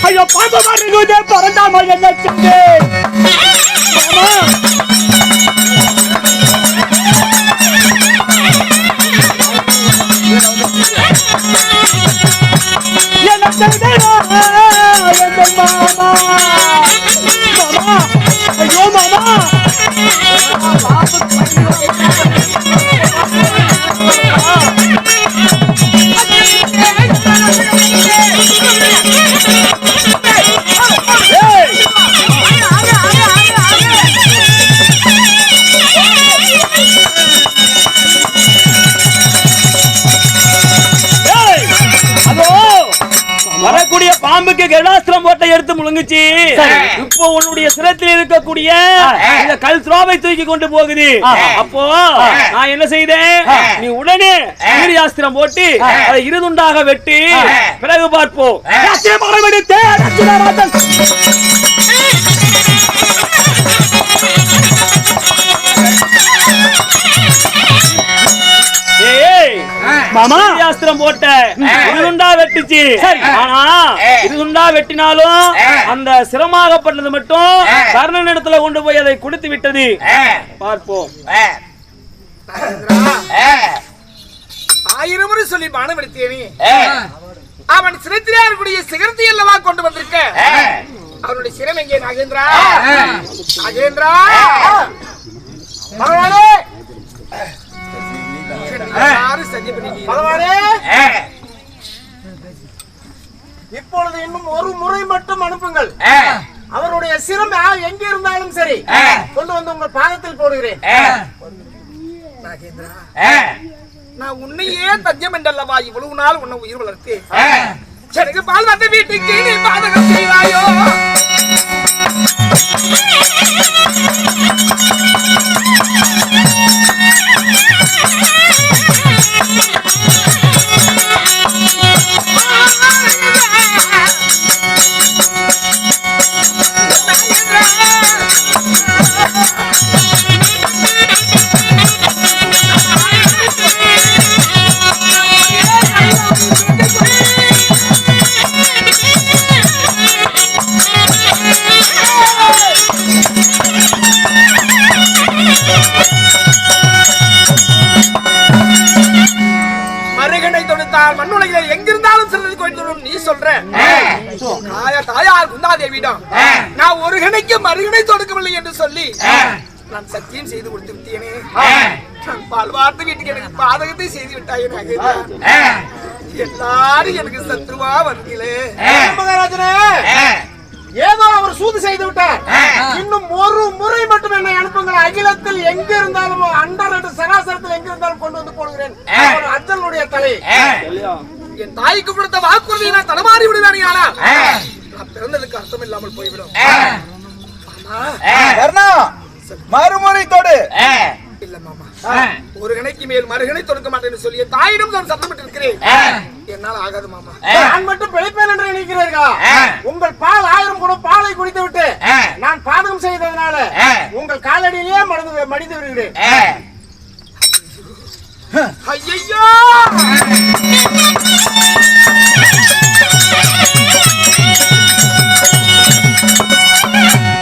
ஐயோ பாம்பு மாறுங்க பறந்தாமா என்ன ஐயோ மாமா வரக்கூடிய பாம்புக்கு கருடாஸ்திரம் போட்ட எடுத்து முழுங்குச்சு. இப்போ உன்னுடைய சிரத்தில் இருக்கக்கூடிய இந்த கல் ஸ்ரோபை தூக்கி கொண்டு போகுது. அப்போ நான் என்ன செய்தேன், நீ உடனே வீரியாஸ்திரம் போட்டு அதை இருதுண்டாக வெட்டி பிறகு பார்ப்போம். மாமாஸ்திரம் போட்ட இருதுண்டா வெட்டுச்சு. ஆனா இருதுண்டா வெட்டினாலும் அந்த சிரமாகப்பட்டது மட்டும் கர்ணன் இடத்துல கொண்டு போய் அதை குடித்து விட்டது. பார்ப்போம். 1000 முறை சொல்லி பானம் எடுத்தேனே, அவன் சிரத்திலே இருக்கக்கூடிய சிகரத்தை அல்லவா கொண்டு வந்திருக்க. அவனுடைய சிரம் எங்கே நாகேந்திரா? நாகேந்திரா இப்பொழுது இன்னும் ஒரு முறை மட்டும் அனுப்புங்கள். அவருடைய சிரம் எங்க இருந்தாலும் சரி கொண்டு வந்து உங்கள் பாதத்தில் போடுகிறேன். நான் உன்னையே தஞ்சம் என்றல்லவா இவ்வளவு நாள் உன்னை உயிர் வளர்த்து எனக்கு பால் வந்த வீட்டுக்கு நீ பாதகம் செய்வாயோ? மண்ணுலகில எங்கிருந்தாலும் செல்வது கோயில் நீ சொல்ற தாயார் குந்தாதேவிடம் நான் ஒரு கணைக்கு மறுகணை தொடுக்கவில்லை என்று சொல்லி நான் சத்தியம் செய்து கொடுத்து விட்டேனே. நான் பால் வார்த்தை வீட்டுக்கு எனக்கு பாதகத்தை செய்து விட்டாயே. எல்லாரும் எனக்கு சத்ருவா வருகிறே. மகாராஜனே, ஏதோ அவர் சூது செய்து விட்டார். இன்னும் ஒரு முறை மட்டும் என்னை அனுப்புங்கள். அகிலத்தில் எங்க இருந்தாலும் அண்டர் சராசரத்தில் எங்க இருந்தாலும் கொண்டு வந்து போடுகிறேன் அர்ஜுனுடைய தலை. என் தாய்க்கு கொடுத்த வாக்குறுதியை நான் தடமாறி விடுவேன். ஆனால் நான் பிறந்ததுக்கு அர்த்தம் இல்லாமல் போய்விடும். மறுமுறை தொடு. இல்ல மாமா, ஒரு கணைக்கு மேல் மறுகணை தொடுக்க மாட்டேன்னு சொல்லி தாயிடம் நான் சத்தமிட்டு இருக்கிறேன். என்னால் ஆகாது மாமா. நான் மட்டும் பிழைப்பேன் என்று நினைக்கிறீர்களா? உங்கள் பால் 1000 கூட பாலை குடித்து விட்டு நான் பாதகம் செய்ததனால உங்கள் காலடியிலேயே மடிந்து விடுகிறேன். ஐயோ,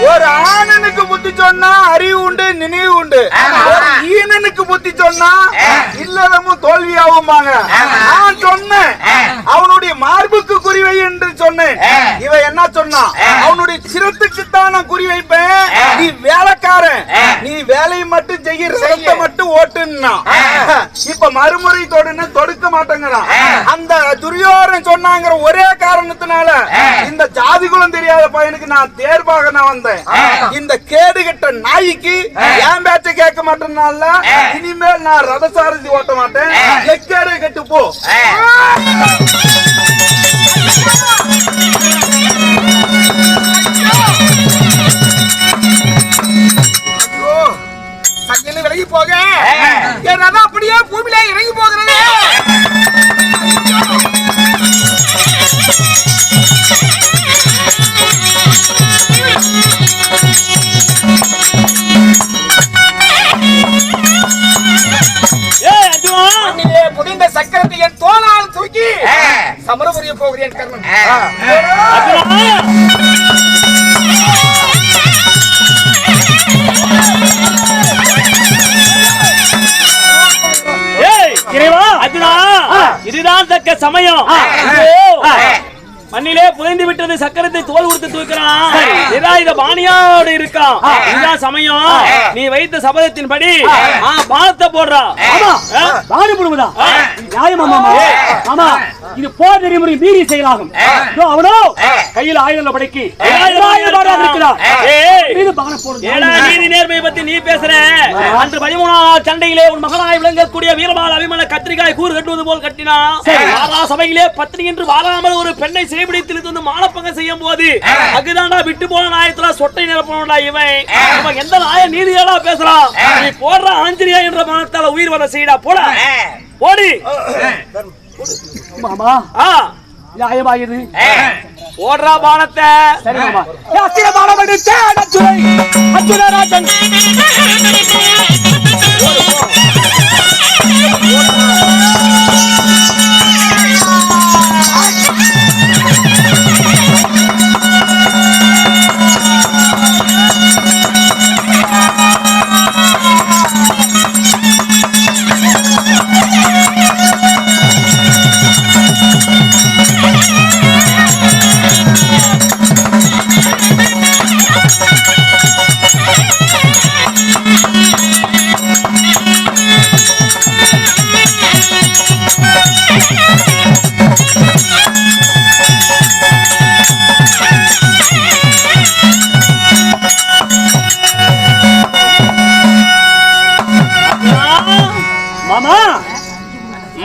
ஒரு ஆணனுக்கு புத்தி சொன்னா அறிவு உண்டு, நினைவு உண்டு. ஒரு ஈனனுக்கு புத்தி சொன்னா இல்லதமும் தோல்வியாகுமாங்க. நான் சொன்னேன் அவனுடைய மார்புக்கு குறிவை என்று சொன்னேன். இவன் என்ன சொன்னா, அவனுடைய சிரத்துக்கு தான் நான் குறி வைப்பேன். நீ வேலைக்காரன், நீ வேலையை மட்டும் செய்கிற சிரத்தை மட்டும் ஓட்டுன்னா. இப்ப மறுமுறை தொடுன்னு தொடுக்க மாட்டேங்கிறான். அந்த துரியோதனன் சொன்னாங்கிற ஒரே காரணத்தினால இந்த ஜாதிகுலம் தெரியாத பையனுக்கு நான் தேர்வாக நான் வந்தேன். இந்த கேடு கெட்ட நாய்க்கு என் பேச்ச கேட்க மாட்டேன்னால இனிமேல் நான் ரதசாரதி ஓட்ட மாட்டேன். எக்கேடு கெட்டு போ. சங்கன்னு விலகி போக என் ரதம் அப்படியே பூமியில இறங்கி போகிறது. கர்ணன். இதுதான் தக்க சமயம். மண்ணிலே புதைந்து விட்டது சக்கரத்தை தோல் கொடுத்து தூக்கிறான். இத பாணியோடு இருக்கான். இதுதான் சமயம். நீ வைத்த சபதத்தின்படி பானத்தை போடுறா. பானி போடுவதா? நியாயமா மாமா? மாமா இது போர் நெறிமுறை மீறி செயலாகும். அவனோ கையில் ஆயுதம் படைக்கி நீதி நேர்மையை பத்தி நீ பேசுற. அன்று 13ஆம் சண்டையிலே உன் மகனாய் விளங்கக்கூடிய வீரபால் அபிமன கத்திரிக்காய் கூறு கட்டுவது போல் கட்டினான். சபையிலே பத்தினி என்று வாழாமல் ஒரு பெண்ணை சிறைபிடித்து மானப்பங்க செய்யும் போது அங்குதான்டா விட்டு போன நாயத்துல சொட்டை நிரப்பணும்டா. இவன் எந்த நாய நீதியாடா பேசுறான்? நீ போடுற ஆஞ்சரியா என்ற மனத்தால உயிர் வர செய்யடா. போட போடி மாமா. நியாயமாயுது. ஓடுறா பானத்தை. சரி மாமா. அத்திர பானம் எடுத்து அச்சுரராஜன்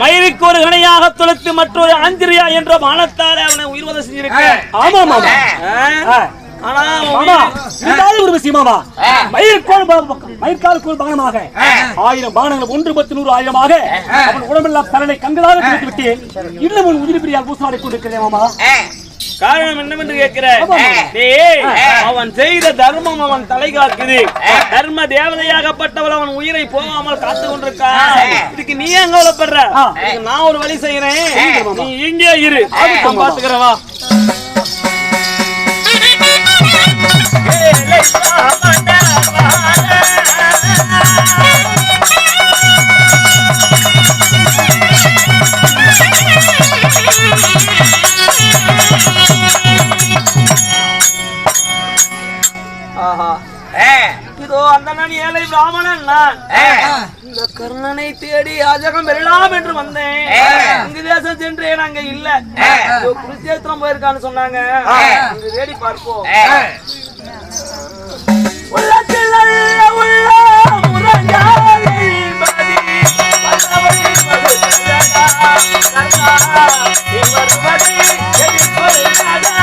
மயிருக்கு ஒரு கணையாக தொலைத்து மற்றொரு ஆஞ்சரியா என்ற மானத்தால அவனை உயிர்வதை செஞ்சிருக்க. ஆமா மாமா. ஆனா ஒரு விஷயமாவா? மயிர்காலுக்கு பானமாக 1000 பானங்கள் 1 10 100 ஆயிரமாக அவன் உடம்பெல்லாம் பலனை கண்களாக கிடைத்து விட்டு இன்னும் ஒரு உயிர் பிரியால் பூசாடி கொண்டிருக்கிறேன் மாமா. காரணம் என்னவென்று கேட்கிற? அவன் செய்த தர்மம் அவன் தலை காக்குது. தர்ம தேவதையாகப்பட்டவள் அவன் உயிரை போகாமல் காத்து கொண்டிருக்கான். இதுக்கு நீ ஏன் கவலைப்படுற? நான் ஒரு வழி செய்யறேன். நீ இங்கே இரு, பாத்துக்கிறவா. இதோ அந்த ஏழை பிராமணன் நான். இந்த கர்ணனை தேடி யாஜகம் பெறலாம் என்று வந்தேன். இங்கு தேசம் சென்றேன், அங்க இல்ல. குருச்சேத்திரம் போயிருக்கான்னு சொன்னாங்க. இங்கு தேடி பார்ப்போம். உள்ளத்தில் நல்ல உள்ள முரஞ்சாலை மதி பல்லவரை மதுரடா கர்ணா இவர்வரை எதிர்கொள்ளாதா.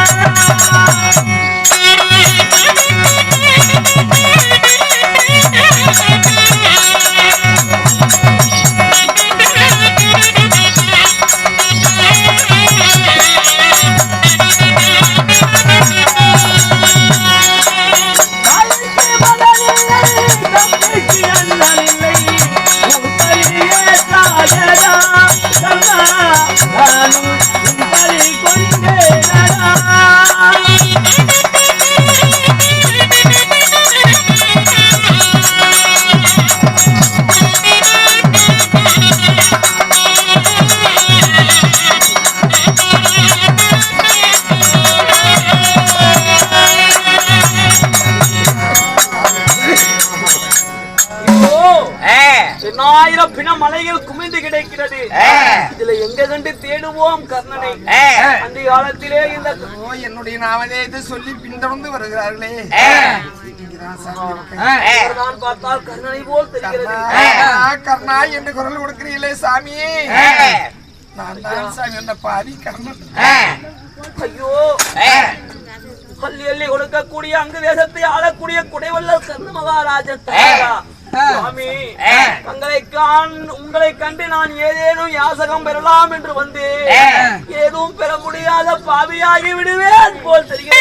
மலைகள் குமிந்து கிடைக்கிறது. இதுல எங்க கண்டு தேடுவோம் கர்ணனை? அந்த காலத்திலே இந்த என்னுடைய நாவலே இது சொல்லி பின்தொடர்ந்து வருகிறார்களே. பார்த்தால் கர்ணனை போல் தெரிகிறது. கர்ணா என்று குரல் கொடுக்கிறீங்களே சாமியே. நான் தான் சாமி, என்ன பாவி கர்ணன். ஐயோ, பள்ளி அள்ளி கொடுக்கக்கூடிய அங்கு தேசத்தை ஆளக்கூடிய குடைவல்லல் கர்ண மகாராஜன். உங்களை கண்டு நான் ஏதேனும் யாசகம் பெறலாம் என்று வந்து ஏதும் பெற முடியாத பாவியாகி விடுவேன் போல் தெரிகிறது.